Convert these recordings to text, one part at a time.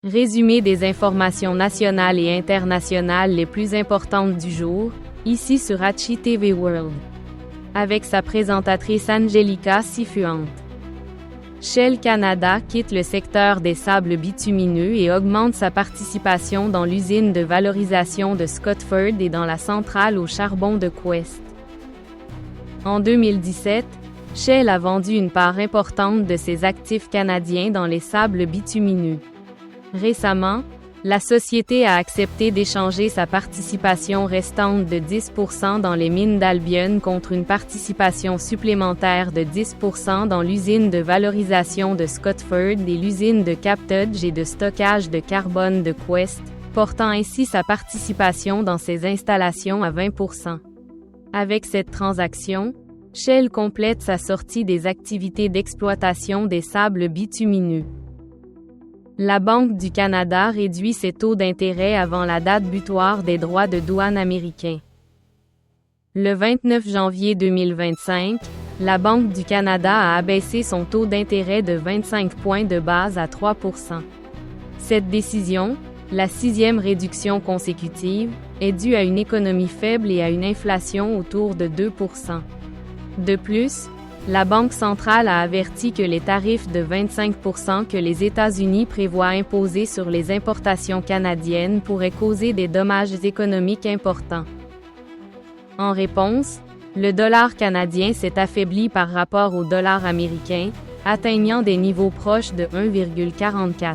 Résumé des informations nationales et internationales les plus importantes du jour, ici sur Hachi TV World. Avec sa présentatrice Angelica Sifuente. Shell Canada quitte le secteur des sables bitumineux et augmente sa participation dans l'usine de valorisation de Scotford et dans la centrale au charbon de Quest. En 2017, Shell a vendu une part importante de ses actifs canadiens dans les sables bitumineux. Récemment, la société a accepté d'échanger sa participation restante de 10% dans les mines d'Albion contre une participation supplémentaire de 10% dans l'usine de valorisation de Scotford et l'usine de captage et de stockage de carbone de Quest, portant ainsi sa participation dans ces installations à 20%. Avec cette transaction, Shell complète sa sortie des activités d'exploitation des sables bitumineux. La Banque du Canada réduit ses taux d'intérêt avant la date butoir des droits de douane américains. Le 29 janvier 2025, la Banque du Canada a abaissé son taux d'intérêt de 25 points de base à 3%. Cette décision, la 6e réduction consécutive, est due à une économie faible et à une inflation autour de 2%. De plus, la Banque centrale a averti que les tarifs de 25% que les États-Unis prévoient imposer sur les importations canadiennes pourraient causer des dommages économiques importants. En réponse, le dollar canadien s'est affaibli par rapport au dollar américain, atteignant des niveaux proches de 1,44.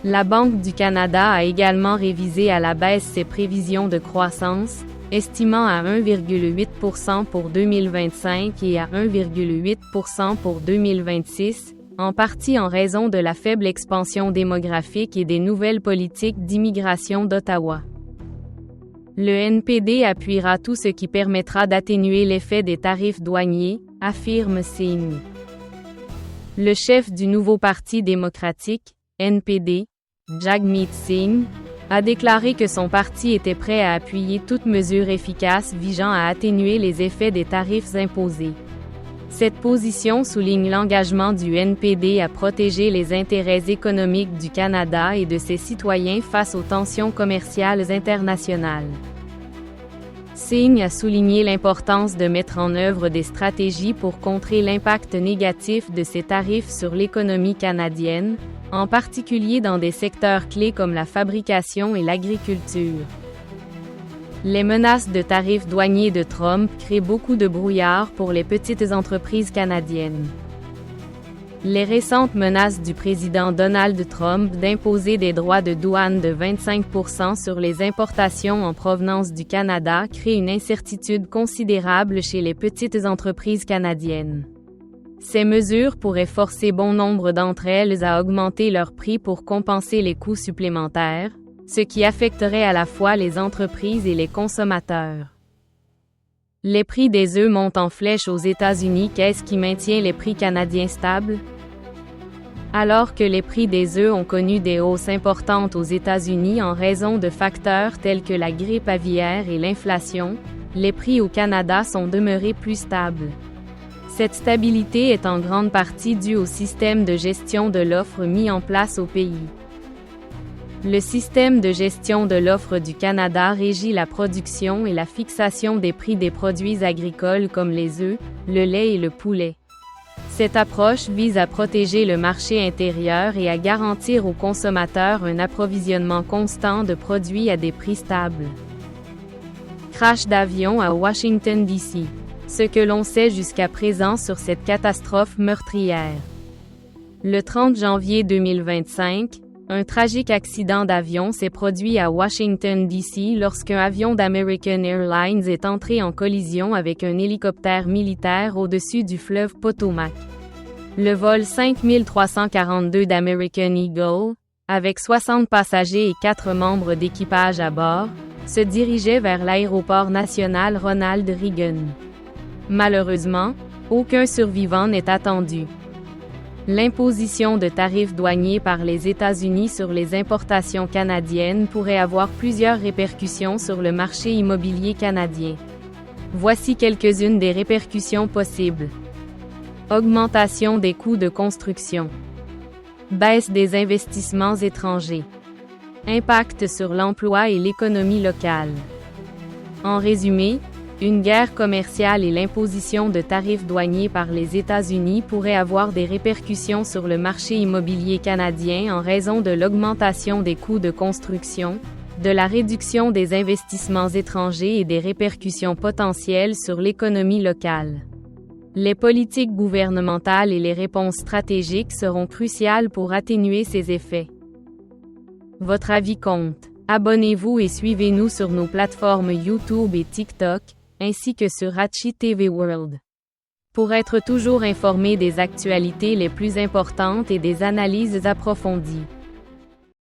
La Banque du Canada a également révisé à la baisse ses prévisions de croissance, estimant à 1,8% pour 2025 et à 1,8% pour 2026, en partie en raison de la faible expansion démographique et des nouvelles politiques d'immigration d'Ottawa. Le NPD appuiera tout ce qui permettra d'atténuer l'effet des tarifs douaniers, affirme Singh. Le chef du nouveau Parti démocratique, NPD, Jagmeet Singh, a déclaré que son parti était prêt à appuyer toute mesure efficace visant à atténuer les effets des tarifs imposés. Cette position souligne l'engagement du NPD à protéger les intérêts économiques du Canada et de ses citoyens face aux tensions commerciales internationales. Singh a souligné l'importance de mettre en œuvre des stratégies pour contrer l'impact négatif de ces tarifs sur l'économie canadienne, en particulier dans des secteurs clés comme la fabrication et l'agriculture. Les menaces de tarifs douaniers de Trump créent beaucoup de brouillard pour les petites entreprises canadiennes. Les récentes menaces du président Donald Trump d'imposer des droits de douane de 25% sur les importations en provenance du Canada créent une incertitude considérable chez les petites entreprises canadiennes. Ces mesures pourraient forcer bon nombre d'entre elles à augmenter leurs prix pour compenser les coûts supplémentaires, ce qui affecterait à la fois les entreprises et les consommateurs. Les prix des œufs montent en flèche aux États-Unis. Qu'est-ce qui maintient les prix canadiens stables? Alors que les prix des œufs ont connu des hausses importantes aux États-Unis en raison de facteurs tels que la grippe aviaire et l'inflation, les prix au Canada sont demeurés plus stables. Cette stabilité est en grande partie due au système de gestion de l'offre mis en place au pays. Le système de gestion de l'offre du Canada régit la production et la fixation des prix des produits agricoles comme les œufs, le lait et le poulet. Cette approche vise à protéger le marché intérieur et à garantir aux consommateurs un approvisionnement constant de produits à des prix stables. Crash d'avion à Washington, D.C. Ce que l'on sait jusqu'à présent sur cette catastrophe meurtrière. Le 30 janvier 2025, un tragique accident d'avion s'est produit à Washington, D.C. lorsqu'un avion d'American Airlines est entré en collision avec un hélicoptère militaire au-dessus du fleuve Potomac. Le vol 5342 d'American Eagle, avec 60 passagers et 4 membres d'équipage à bord, se dirigeait vers l'aéroport national Ronald Reagan. Malheureusement, aucun survivant n'est attendu. L'imposition de tarifs douaniers par les États-Unis sur les importations canadiennes pourrait avoir plusieurs répercussions sur le marché immobilier canadien. Voici quelques-unes des répercussions possibles. Augmentation des coûts de construction. Baisse des investissements étrangers. Impact sur l'emploi et l'économie locale. En résumé, une guerre commerciale et l'imposition de tarifs douaniers par les États-Unis pourraient avoir des répercussions sur le marché immobilier canadien en raison de l'augmentation des coûts de construction, de la réduction des investissements étrangers et des répercussions potentielles sur l'économie locale. Les politiques gouvernementales et les réponses stratégiques seront cruciales pour atténuer ces effets. Votre avis compte. Abonnez-vous et suivez-nous sur nos plateformes YouTube et TikTok, ainsi que sur Hachi TV World. Pour être toujours informé des actualités les plus importantes et des analyses approfondies.